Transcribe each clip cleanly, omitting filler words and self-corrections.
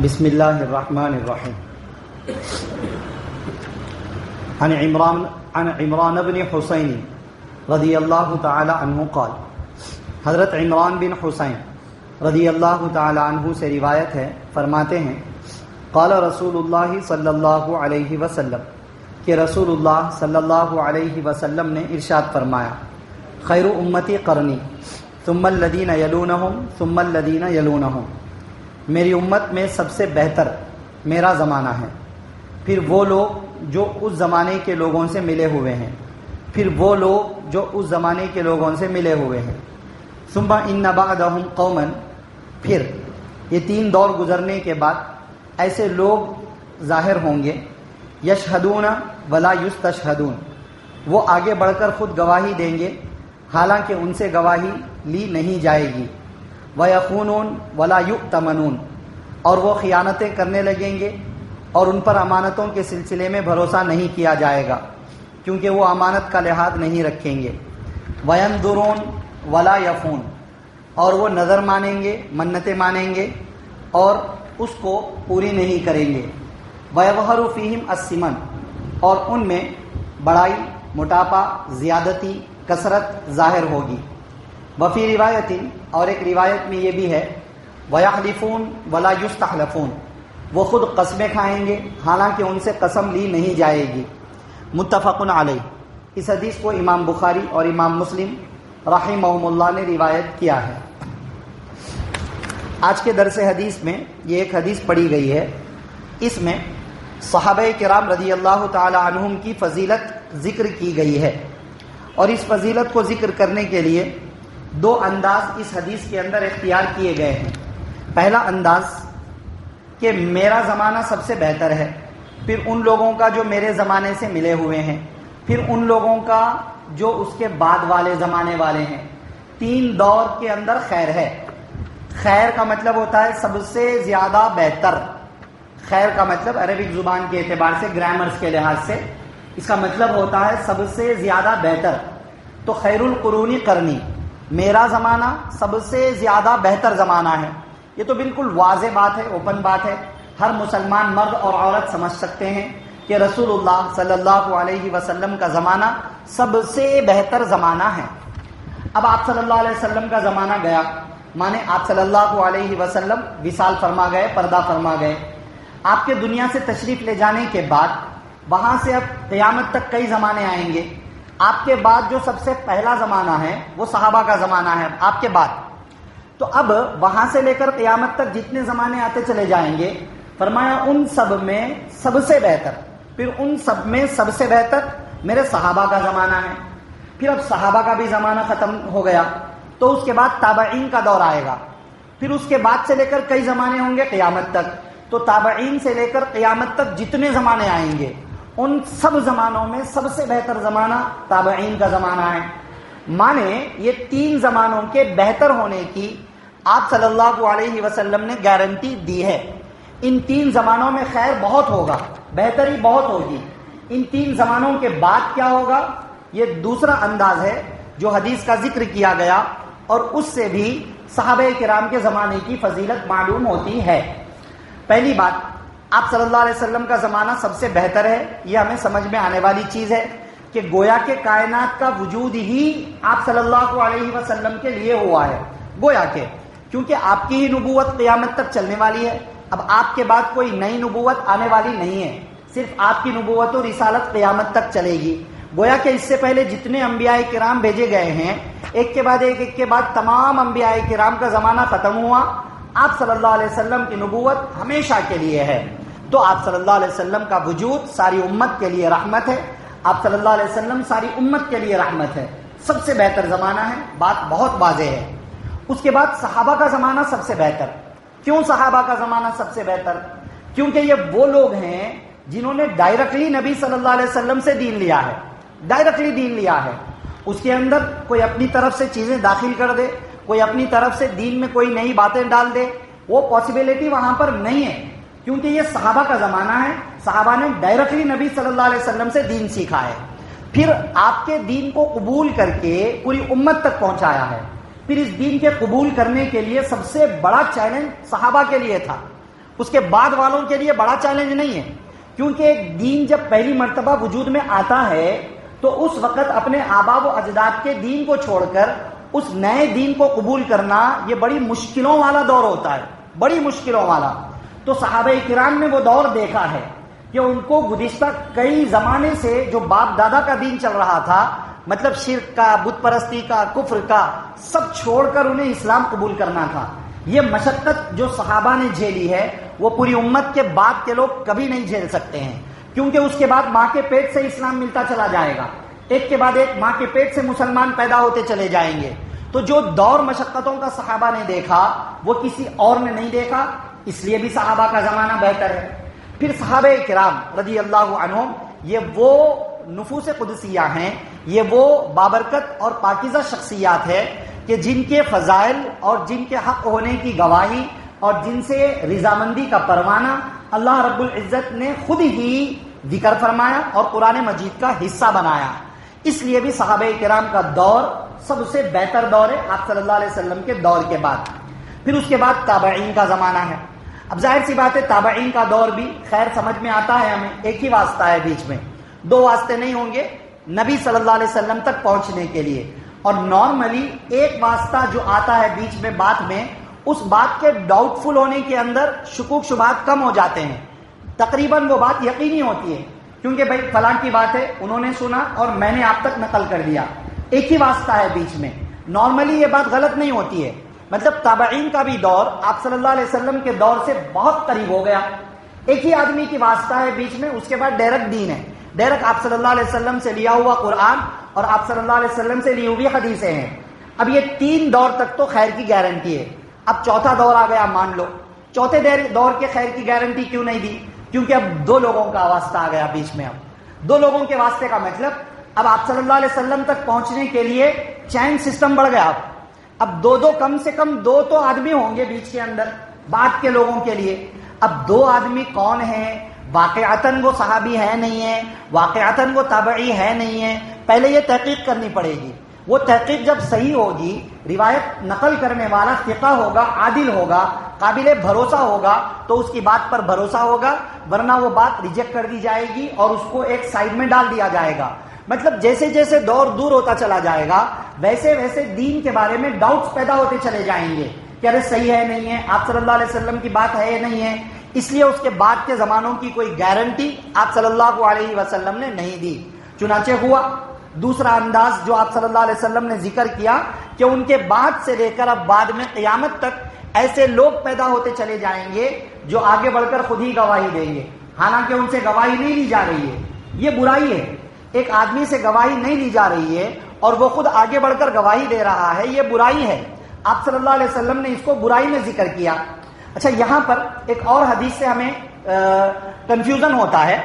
بسم اللہ الرحمن الرحیم. عن عمران بن حسین رضی اللہ تعالی عنہ قال. حضرت عمران بن حسین رضی اللہ تعالی عنہ سے روایت ہے، فرماتے ہیں قال رسول اللہ صلی اللہ علیہ وسلم، کہ رسول اللہ صلی اللہ علیہ وسلم نے ارشاد فرمایا، خیر امتی قرنی ثم الذین یلونہم ثم الذین یلونہم، میری امت میں سب سے بہتر میرا زمانہ ہے، پھر وہ لوگ جو اس زمانے کے لوگوں سے ملے ہوئے ہیں، پھر وہ لوگ جو اس زمانے کے لوگوں سے ملے ہوئے ہیں. ثم ان بعدہم قوما، پھر یہ تین دور گزرنے کے بعد ایسے لوگ ظاہر ہوں گے، یشہدون ولا یستشہدون، وہ آگے بڑھ کر خود گواہی دیں گے حالانکہ ان سے گواہی لی نہیں جائے گی. وَيَخُونُونَ وَلَا يُؤْتَمَنُونَ، اور وہ خیانتیں کرنے لگیں گے اور ان پر امانتوں کے سلسلے میں بھروسہ نہیں کیا جائے گا کیونکہ وہ امانت کا لحاظ نہیں رکھیں گے. وَيَنْظُرُونَ وَلَا يَفُونَ، اور وہ نظر مانیں گے، منتیں مانیں گے اور اس کو پوری نہیں کریں گے. وَيَظْهَرُ فِيهِمْ السِّمَنُ، اور ان میں بڑائی، موٹاپا، زیادتی، کثرت ظاہر ہوگی. وفی روایت، اور ایک روایت میں یہ بھی ہے، وَيَحْلِفُونَ وَلَا يُسْتَحْلَفُونَ، وہ خود قسمیں کھائیں گے حالانکہ ان سے قسم لی نہیں جائے گی. متفق علیہ. اس حدیث کو امام بخاری اور امام مسلم رحمہم اللہ نے روایت کیا ہے. آج کے درس حدیث میں یہ ایک حدیث پڑھی گئی ہے، اس میں صحابہ کرام رضی اللہ تعالی عنہم کی فضیلت ذکر کی گئی ہے، اور اس فضیلت کو ذکر کرنے کے لیے دو انداز اس حدیث کے اندر اختیار کیے گئے ہیں. پہلا انداز کہ میرا زمانہ سب سے بہتر ہے، پھر ان لوگوں کا جو میرے زمانے سے ملے ہوئے ہیں، پھر ان لوگوں کا جو اس کے بعد والے زمانے والے ہیں. تین دور کے اندر خیر ہے. خیر کا مطلب ہوتا ہے سب سے زیادہ بہتر. خیر کا مطلب عربک زبان کے اعتبار سے، گرامرز کے لحاظ سے اس کا مطلب ہوتا ہے سب سے زیادہ بہتر. تو خیر القرون قرنی، میرا زمانہ سب سے زیادہ بہتر زمانہ ہے. یہ تو بالکل واضح بات ہے، اوپن بات ہے، ہر مسلمان مرد اور عورت سمجھ سکتے ہیں کہ رسول اللہ صلی اللہ علیہ وسلم کا زمانہ سب سے بہتر زمانہ ہے. اب آپ صلی اللہ علیہ وسلم کا زمانہ گیا، مانے آپ صلی اللہ علیہ وسلم وصال فرما گئے، پردہ فرما گئے. آپ کے دنیا سے تشریف لے جانے کے بعد وہاں سے اب قیامت تک کئی زمانے آئیں گے. آپ کے بعد جو سب سے پہلا زمانہ ہے وہ صحابہ کا زمانہ ہے آپ کے بعد. تو اب وہاں سے لے کر قیامت تک جتنے زمانے آتے چلے جائیں گے، فرمایا ان سب میں سب سے بہتر، پھر ان سب میں سب سے بہتر میرے صحابہ کا زمانہ ہے. پھر اب صحابہ کا بھی زمانہ ختم ہو گیا تو اس کے بعد تابعین کا دور آئے گا. پھر اس کے بعد سے لے کر کئی زمانے ہوں گے قیامت تک. تو تابعین سے لے کر قیامت تک جتنے زمانے آئیں گے ان سب زمانوں میں سب سے بہتر زمانہ تابعین کا زمانہ ہے. مانے یہ تین زمانوں کے بہتر ہونے کی آپ صلی اللہ علیہ وسلم نے گارنٹی دی ہے. ان تین زمانوں میں خیر بہت ہوگا، بہتری بہت ہوگی. ان تین زمانوں کے بعد کیا ہوگا، یہ دوسرا انداز ہے جو حدیث کا ذکر کیا گیا، اور اس سے بھی صحابہ کرام کے زمانے کی فضیلت معلوم ہوتی ہے. پہلی بات، آپ صلی اللہ علیہ وسلم کا زمانہ سب سے بہتر ہے. یہ ہمیں سمجھ میں آنے والی چیز ہے کہ گویا کہ کائنات کا وجود ہی آپ صلی اللہ علیہ وسلم کے لیے ہوا ہے. گویا کہ کیونکہ آپ کی ہی نبوت قیامت تک چلنے والی ہے. اب آپ کے بعد کوئی نئی نبوت آنے والی نہیں ہے، صرف آپ کی نبوت و رسالت قیامت تک چلے گی. گویا کہ اس سے پہلے جتنے انبیاء کرام بھیجے گئے ہیں، ایک کے بعد ایک کے بعد تمام انبیاء کرام کا زمانہ ختم ہوا. آپ صلی اللہ علیہ وسلم کی نبوت ہمیشہ کے لیے ہے. تو آپ صلی اللہ علیہ وسلم کا وجود ساری امت کے لیے رحمت ہے. آپ صلی اللہ علیہ وسلم ساری امت کے لیے رحمت ہے. سب سے بہتر زمانہ ہے، بات بہت واضح ہے. اس کے بعد صحابہ کا زمانہ سب سے بہتر. کیوں صحابہ کا زمانہ سب سے بہتر؟ کیونکہ یہ وہ لوگ ہیں جنہوں نے ڈائریکٹلی نبی صلی اللہ علیہ وسلم سے دین لیا ہے. ڈائریکٹلی دین لیا ہے. اس کے اندر کوئی اپنی طرف سے چیزیں داخل کر دے، کوئی اپنی طرف سے دین میں کوئی نئی باتیں ڈال دے، وہ پاسبلٹی وہاں پر نہیں ہے. کیونکہ یہ صحابہ کا زمانہ ہے. صحابہ نے ڈائریکٹلی نبی صلی اللہ علیہ وسلم سے دین سیکھا ہے، پھر آپ کے دین کو قبول کر کے پوری امت تک پہنچایا ہے. پھر اس دین کے قبول کرنے کے لیے سب سے بڑا چیلنج صحابہ کے لیے تھا. اس کے بعد والوں کے لیے بڑا چیلنج نہیں ہے، کیونکہ ایک دین جب پہلی مرتبہ وجود میں آتا ہے تو اس وقت اپنے آباء و اجداد کے دین کو چھوڑ کر اس نئے دین کو قبول کرنا یہ بڑی مشکلوں والا دور ہوتا ہے، بڑی مشکلوں والا. تو صحابہ کرام نے وہ دور دیکھا ہے کہ ان کو گزشتہ کئی زمانے سے جو باپ دادا کا دین چل رہا تھا، مطلب شرک کا، بت پرستی کا، کفر کا، سب چھوڑ کر انہیں اسلام قبول کرنا تھا. یہ مشقت جو صحابہ نے جھیلی ہے وہ پوری امت کے بعد کے لوگ کبھی نہیں جھیل سکتے ہیں، کیونکہ اس کے بعد ماں کے پیٹ سے اسلام ملتا چلا جائے گا، ایک کے بعد ایک ماں کے پیٹ سے مسلمان پیدا ہوتے چلے جائیں گے. تو جو دور مشقتوں کا صحابہ نے دیکھا وہ کسی اور نے نہیں دیکھا، اس لیے بھی صحابہ کا زمانہ بہتر ہے. پھر صحابہ کرام رضی اللہ عنہم یہ وہ نفوس قدسیہ ہیں، یہ وہ بابرکت اور پاکیزہ شخصیات ہیں کہ جن کے فضائل اور جن کے حق ہونے کی گواہی اور جن سے رضامندی کا پروانہ اللہ رب العزت نے خود ہی ذکر فرمایا اور قرآن مجید کا حصہ بنایا. اس لیے بھی صحابہ کرام کا دور سب سے بہتر دور ہے آپ صلی اللہ علیہ وسلم کے دور کے بعد. پھر اس کے بعد تابعین کا زمانہ ہے. اب ظاہر سی بات ہے تابعین کا دور بھی خیر سمجھ میں آتا ہے ہمیں، ایک ہی واسطہ ہے بیچ میں، دو واسطے نہیں ہوں گے نبی صلی اللہ علیہ وسلم تک پہنچنے کے لیے. اور نارملی ایک واسطہ جو آتا ہے بیچ میں بات میں، اس بات کے ڈاؤٹ فل ہونے کے اندر شکوک شبہات کم ہو جاتے ہیں، تقریباً وہ بات یقینی ہوتی ہے، کیونکہ بھائی فلاں کی بات ہے، انہوں نے سنا اور میں نے آپ تک نقل کر دیا. ایک ہی واسطہ ہے بیچ میں، نارملی یہ بات غلط نہیں ہوتی ہے. مطلب تابعین کا بھی دور آپ صلی اللہ علیہ وسلم کے دور سے بہت قریب ہو گیا. ایک ہی آدمی کی واسطہ ہے بیچ میں، اس کے بعد ڈائریکٹ دین ہے، ڈائریکٹ آپ صلی اللہ علیہ وسلم سے لیا ہوا قرآن اور آپ صلی اللہ علیہ وسلم سے لی ہوئی حدیثیں ہیں. اب یہ تین دور تک تو خیر کی گارنٹی ہے. اب چوتھا دور آ گیا مان لو، چوتھے دور کے خیر کی گارنٹی کیوں نہیں دی؟ کیونکہ اب دو لوگوں کا واسطہ آ گیا بیچ میں. اب دو لوگوں کے واسطے کا مطلب اب آپ صلی اللہ علیہ وسلم تک پہنچنے کے لیے چین سسٹم بڑھ گیا. اب دو کم سے کم دو تو آدمی ہوں گے بیچ کے اندر بعد کے لوگوں کے لیے. اب دو آدمی کون ہیں؟ واقعتاً وہ صحابی ہے نہیں ہے، واقعتاً وہ تابعی ہے نہیں ہے، پہلے یہ تحقیق کرنی پڑے گی. وہ تحقیق جب صحیح ہوگی، روایت نقل کرنے والا فقہ ہوگا، عادل ہوگا، قابل بھروسہ ہوگا تو اس کی بات پر بھروسہ ہوگا، ورنہ وہ بات ریجیکٹ کر دی جائے گی اور اس کو ایک سائڈ میں ڈال دیا جائے گا. مطلب جیسے جیسے دور دور ہوتا چلا جائے گا ویسے ویسے دین کے بارے میں ڈاؤٹس پیدا ہوتے چلے جائیں گے کہ ارے صحیح ہے نہیں ہے، آپ صلی اللہ علیہ وسلم کی بات ہے نہیں ہے. اس لیے اس کے بعد کے زمانوں کی کوئی گارنٹی آپ صلی اللہ علیہ وسلم نے نہیں دی. چنانچہ ہوا دوسرا انداز جو آپ صلی اللہ علیہ وسلم نے ذکر کیا کہ ان کے بعد سے لے کر اب بعد میں قیامت تک ایسے لوگ پیدا ہوتے چلے جائیں گے جو آگے بڑھ کر خود ہی گواہی دیں گے، حالانکہ ان سے گواہی نہیں لی جا رہی ہے. یہ برائی ہے، ایک آدمی سے گواہی نہیں لی جا رہی ہے اور وہ خود آگے بڑھ کر گواہی دے رہا ہے، یہ برائی ہے. آپ صلی اللہ علیہ وسلم نے اس کو برائی میں ذکر کیا. اچھا، یہاں پر ایک اور حدیث سے ہمیں کنفیوژن ہوتا ہے،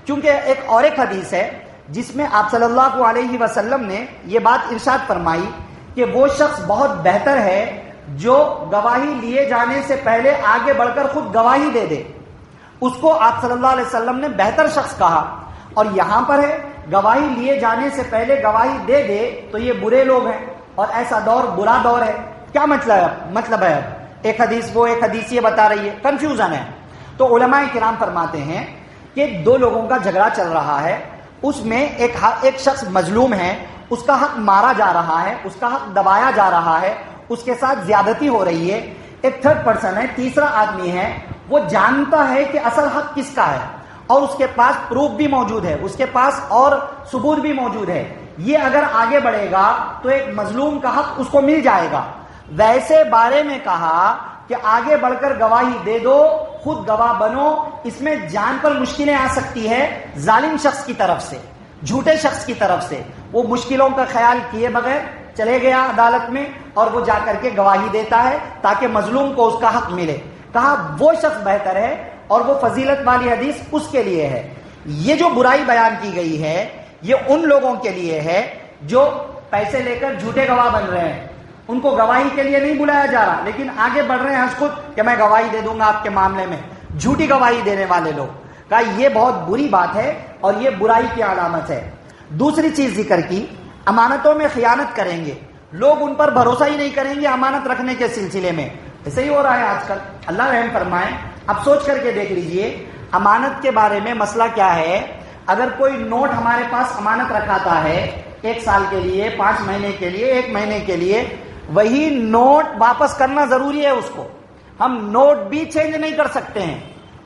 کیونکہ ایک حدیث ہے جس میں آپ صلی اللہ علیہ وسلم نے یہ بات ارشاد فرمائی کہ وہ شخص بہت بہتر ہے جو گواہی لیے جانے سے پہلے آگے بڑھ کر خود گواہی دے دے. اس کو آپ صلی اللہ علیہ وسلم نے بہتر شخص کہا. اور یہاں پر ہے گواہی لیے جانے سے پہلے گواہی دے دے تو یہ برے لوگ ہیں اور ایسا دور برا دور ہے. کیا مطلب ہے؟ اب ایک حدیث یہ بتا رہی ہے، کنفیوژن ہے. تو علماء کرام فرماتے ہیں کہ دو لوگوں کا جھگڑا چل رہا ہے، اس میں ایک شخص مظلوم ہے، اس کا حق مارا جا رہا ہے، اس کا حق دبایا جا رہا ہے، اس کے ساتھ زیادتی ہو رہی ہے. ایک تھرڈ پرسن ہے، تیسرا آدمی ہے، وہ جانتا ہے کہ اصل حق کس کا ہے اور اس کے پاس پروف بھی موجود ہے، اس کے پاس اور ثبوت بھی موجود ہے. یہ اگر آگے بڑھے گا تو ایک مظلوم کا حق اس کو مل جائے گا. ویسے بارے میں کہا کہ آگے بڑھ کر گواہی دے دو، خود گواہ بنو. اس میں جان پر مشکلیں آ سکتی ہے ظالم شخص کی طرف سے، جھوٹے شخص کی طرف سے. وہ مشکلوں کا خیال کیے بغیر چلے گیا عدالت میں اور وہ جا کر کے گواہی دیتا ہے تاکہ مظلوم کو اس کا حق ملے. کہا وہ شخص بہتر ہے اور وہ فضیلت والی حدیث اس کے لیے ہے. یہ جو برائی بیان کی گئی ہے یہ ان لوگوں کے لیے ہے جو پیسے لے کر جھوٹے گواہ بن رہے ہیں. ان کو گواہی کے لیے نہیں بلایا جا رہا لیکن آگے بڑھ رہے ہیں ہنس خود کہ میں گواہی دے دوں گا آپ کے معاملے میں. جھوٹی گواہی دینے والے لوگ. کہا یہ بہت بری بات ہے اور یہ برائی کی علامت ہے. دوسری چیز ذکر کی، امانتوں میں خیانت کریں گے لوگ، ان پر بھروسہ ہی نہیں کریں گے امانت رکھنے کے سلسلے میں. ایسے ہی ہو رہا ہے آج کل، اللہ رحم فرمائے. اب سوچ کر کے دیکھ لیجئے امانت کے بارے میں مسئلہ کیا ہے. اگر کوئی نوٹ ہمارے پاس امانت رکھاتا ہے 1 سال کے لیے، 5 مہینے کے لیے، 1 مہینے کے لیے، وہی نوٹ واپس کرنا ضروری ہے. اس کو ہم نوٹ بھی چینج نہیں کر سکتے ہیں.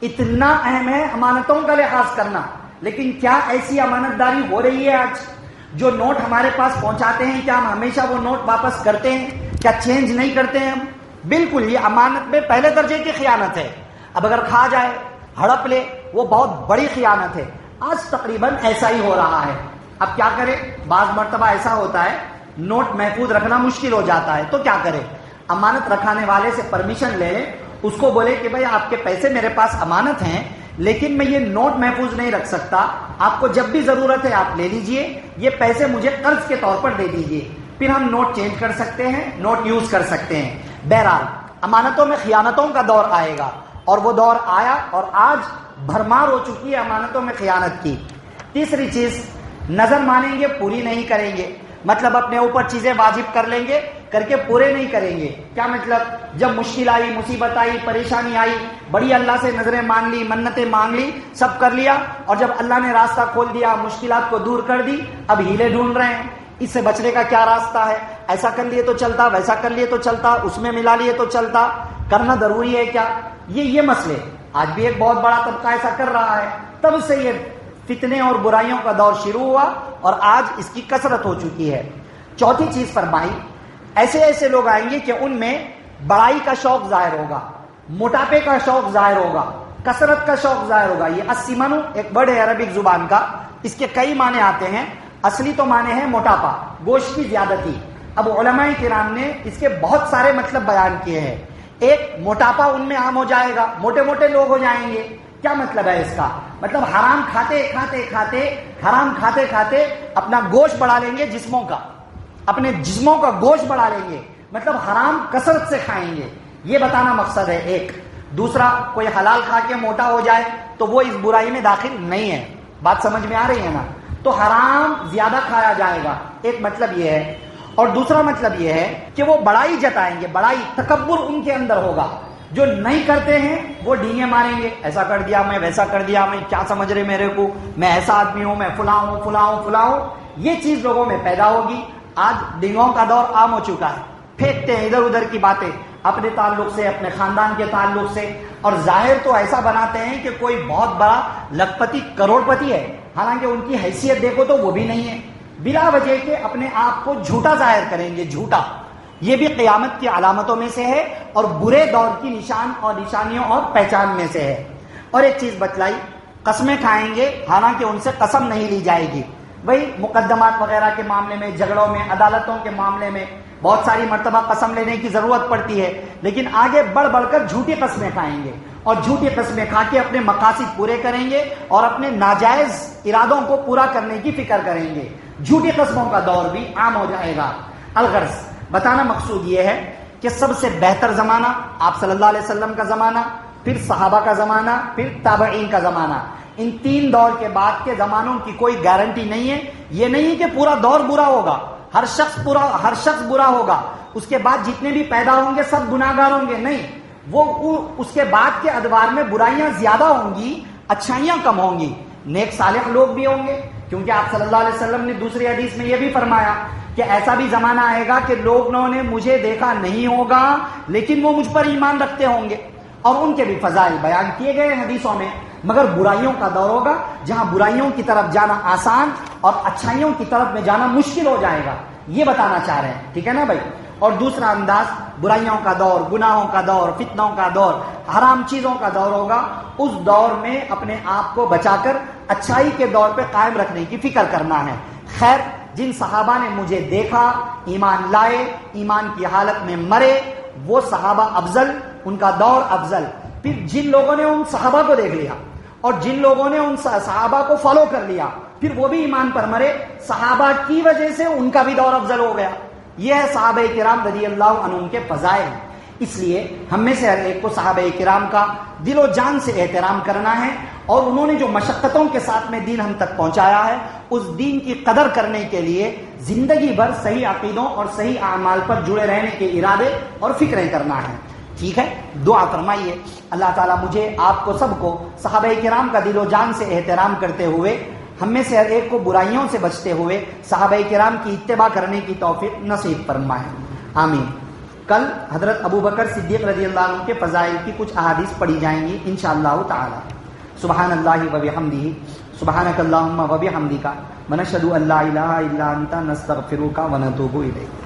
اتنا اہم ہے امانتوں کا لحاظ کرنا. لیکن کیا ایسی امانت داری ہو رہی ہے آج؟ جو نوٹ ہمارے پاس پہنچاتے ہیں کیا ہم ہمیشہ وہ نوٹ واپس کرتے ہیں؟ کیا چینج نہیں کرتے ہیں ہم؟ بالکل، یہ امانت میں پہلے درجے کی خیانت ہے. اب اگر کھا جائے، ہڑپ لے، وہ بہت بڑی خیانت ہے. آج تقریباً ایسا ہی ہو رہا ہے. اب کیا کرے؟ بعض مرتبہ ایسا ہوتا ہے نوٹ محفوظ رکھنا مشکل ہو جاتا ہے، تو کیا کرے؟ امانت رکھانے والے سے پرمیشن لے لے، اس کو بولے کہ بھائی آپ کے پیسے میرے پاس امانت ہیں، لیکن میں یہ نوٹ محفوظ نہیں رکھ سکتا، آپ کو جب بھی ضرورت ہے آپ لے لیجئے، یہ پیسے مجھے قرض کے طور پر دے دیجئے، پھر ہم نوٹ چینج کر سکتے ہیں، نوٹ یوز کر سکتے ہیں. بہرحال امانتوں میں خیانتوں کا دور آئے گا، اور وہ دور آیا اور آج بھرمار ہو چکی ہے امانتوں میں خیانت کی. تیسری چیز، نظر مانیں گے، پوری نہیں کریں گے. مطلب اپنے اوپر چیزیں واجب کر لیں گے، کر کے پورے نہیں کریں گے. کیا مطلب؟ جب مشکل آئی، مصیبت آئی، پریشانی آئی، بڑی اللہ سے نظریں مان لی، منتیں مانگ لی، سب کر لیا، اور جب اللہ نے راستہ کھول دیا، مشکلات کو دور کر دی، اب ہیلے ڈھونڈ رہے ہیں اس سے بچنے کا کیا راستہ ہے. ایسا کر لیے تو چلتا، ویسا کر لیے تو چلتا، اس میں ملا لیے تو چلتا، کرنا ضروری ہے کیا؟ یہ مسئلے آج بھی ایک بہت بڑا طبقہ ایسا کر رہا ہے. تب سے یہ فتنے اور برائیوں کا دور شروع ہوا اور آج اس کی کثرت ہو چکی ہے. چوتھی چیز فرمائی، ایسے لوگ آئیں گے کہ ان میں بڑائی کا شوق ظاہر ہوگا، موٹاپے کا شوق ظاہر ہوگا، کثرت کا شوق ظاہر ہوگا. یہ السمن ایک ورڈ ہے عربک زبان کا، اس کے کئی معنی آتے ہیں. اصلی تو معنی ہے موٹاپا، گوشت کی زیادتی. اب علماء کرام نے اس کے بہت سارے مطلب بیان کیے ہیں. ایک، موٹاپا ان میں عام ہو جائے گا، موٹے موٹے لوگ ہو جائیں گے. کیا مطلب ہے اس کا؟ مطلب حرام کھاتے کھاتے اپنا گوشت بڑھا لیں گے، جسموں کا، اپنے جسموں کا گوشت بڑھا لیں گے، مطلب حرام کثرت سے کھائیں گے. یہ بتانا مقصد ہے ایک. دوسرا، کوئی حلال کھا کے موٹا ہو جائے تو وہ اس برائی میں داخل نہیں ہے. بات سمجھ میں آ رہی ہے نا؟ تو حرام زیادہ کھایا جائے گا، ایک مطلب یہ ہے. اور دوسرا مطلب یہ ہے کہ وہ بڑائی جتائیں گے، بڑائی، تکبر ان کے اندر ہوگا. جو نہیں کرتے ہیں وہ ڈینگے ماریں گے، ایسا کر دیا میں، ویسا کر دیا میں، کیا سمجھ رہے میرے کو، میں ایسا آدمی ہوں، میں فلاں ہوں. یہ چیز لوگوں میں پیدا ہوگی. آج ڈینگوں کا دور عام ہو چکا ہے. پھینکتے ہیں ادھر ادھر کی باتیں، اپنے تعلق سے، اپنے خاندان کے تعلق سے، اور ظاہر تو ایسا بناتے ہیں کہ کوئی بہت بڑا لکھپتی، کروڑ پتی ہے، حالانکہ ان کی حیثیت دیکھو تو وہ بھی نہیں ہے. بلا وجہ کے اپنے آپ کو جھوٹا ظاہر کریں گے، جھوٹا. یہ بھی قیامت کی علامتوں میں سے ہے اور برے دور کی نشان اور نشانیوں اور پہچان میں سے ہے. اور ایک چیز بتلائی، قسمیں کھائیں گے، حالانکہ ان سے قسم نہیں لی جائے گی. بھئی مقدمات وغیرہ کے معاملے میں، جھگڑوں میں، عدالتوں کے معاملے میں بہت ساری مرتبہ قسم لینے کی ضرورت پڑتی ہے، لیکن آگے بڑھ کر جھوٹی قسمیں کھائیں گے اور جھوٹی قسمیں کھا کے اپنے مقاصد پورے کریں گے اور اپنے ناجائز ارادوں کو پورا کرنے کی فکر کریں گے. جھوٹی قسموں کا دور بھی عام ہو جائے گا. الغرض بتانا مقصود یہ ہے کہ سب سے بہتر زمانہ آپ صلی اللہ علیہ وسلم کا زمانہ، پھر صحابہ کا زمانہ، پھر تابعین کا زمانہ. ان 3 دور کے بعد کے زمانوں کی کوئی گارنٹی نہیں ہے. یہ نہیں کہ پورا دور برا ہوگا، ہر شخص برا ہوگا، اس کے بعد جتنے بھی پیدا ہوں گے سب گناہگار ہوں گے. نہیں، وہ اس کے بعد کے ادوار میں برائیاں زیادہ ہوں گی، اچھائیاں کم ہوں گی، نیک صالح لوگ بھی ہوں گے. کیونکہ آپ صلی اللہ علیہ وسلم نے دوسری حدیث میں یہ بھی فرمایا کہ ایسا بھی زمانہ آئے گا کہ لوگوں نے مجھے دیکھا نہیں ہوگا لیکن وہ مجھ پر ایمان رکھتے ہوں گے، اور ان کے بھی فضائل بیان کیے گئے حدیثوں میں. مگر برائیوں کا دور ہوگا جہاں برائیوں کی طرف جانا آسان اور اچھائیوں کی طرف میں جانا مشکل ہو جائے گا. یہ بتانا چاہ رہے ہیں، ٹھیک ہے نا بھائی؟ اور دوسرا انداز، برائیوں کا دور، گناہوں کا دور، فتنوں کا دور، حرام چیزوں کا دور ہوگا. اس دور میں اپنے آپ کو بچا کر اچھائی کے دور پہ قائم رکھنے کی فکر کرنا ہے. خیر، جن صحابہ نے مجھے دیکھا، ایمان لائے، ایمان کی حالت میں مرے، وہ صحابہ افضل، ان کا دور افضل. پھر جن لوگوں نے ان صحابہ کو دیکھ لیا اور جن لوگوں نے ان صحابہ کو فالو کر لیا، پھر وہ بھی ایمان پر مرے، صحابہ کی وجہ سے ان کا بھی دور افضل ہو گیا. یہ ہے صحابہ کرام رضی اللہ عنہم کے فضائل. اس لیے ہم میں سے ہر ایک کو صحابہ کرام کا دل و جان سے احترام کرنا ہے، اور انہوں نے جو مشقتوں کے ساتھ میں دین ہم تک پہنچایا ہے، اس دین کی قدر کرنے کے لیے زندگی بھر صحیح عقیدوں اور صحیح اعمال پر جڑے رہنے کے ارادے اور فکریں کرنا ہے. ٹھیک ہے، دعا فرمائیے اللہ تعالیٰ مجھے آپ کو سب کو صحابہ کرام کا دل و جان سے احترام کرتے ہوئے ہم میں سے ہر ایک کو برائیوں سے بچتے ہوئے صحابہ کرام کی اتباع کرنے کی توفیق نصیب فرمائے، آمین۔ کل حضرت ابو بکر صدیق رضی اللہ عنہ کے فضائل کی کچھ احادیث پڑھی جائیں گی انشاءاللہ تعالی۔ سبحان اللہ و بحمدہ، سبحانک اللہم و بحمدک، ونشہد ان لا الہ الا انت، نستغفرک و نتوب الیک۔